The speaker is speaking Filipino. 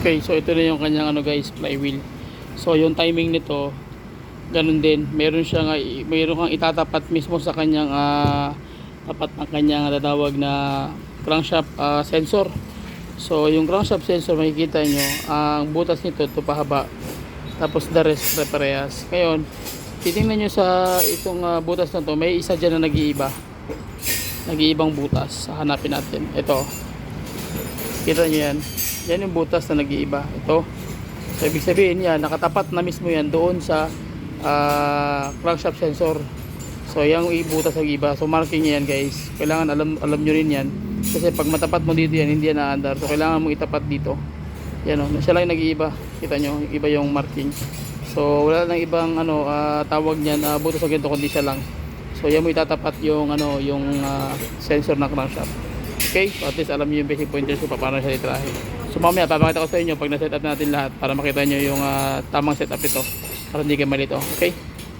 Okay, so ito na yung kanyang ano guys, flywheel. So yung timing nito, ganun din. Meron kang itatapat mismo sa kanyang tapat ng kanyang tatawag na crankshaft sensor. So yung crankshaft sensor, makikita nyo ang butas nito ito pahaba, tapos the rest parehas. Ngayon titingnan nyo sa itong butas na to, may isa dyan na nag-iibang butas. Hanapin natin ito, kita nyo yan, yan yung butas na nag-iiba. Ito, so ibig sabihin yan, nakatapat na mismo yan doon sa crankshaft sensor. So yung butas nag-iiba, so marking yan guys. Kailangan alam nyo rin yan, kasi pag matapat mo dito yan, hindi yan naandar. So kailangan mo itapat dito. Yan o, siya lang nag-iiba. Kita nyo, iba yung marking. So wala nang ibang tawag niyan, butas na ganito, kundi siya lang. So yan mo itatapat yung sensor ng crankshaft. Okay, so at least alam niyo yung basic pointers kung paano siya itrahe. So mamaya papakita ko sa inyo pag na-set up natin lahat, para makita niyo yung tamang setup ito, para hindi kayo malito. Okay.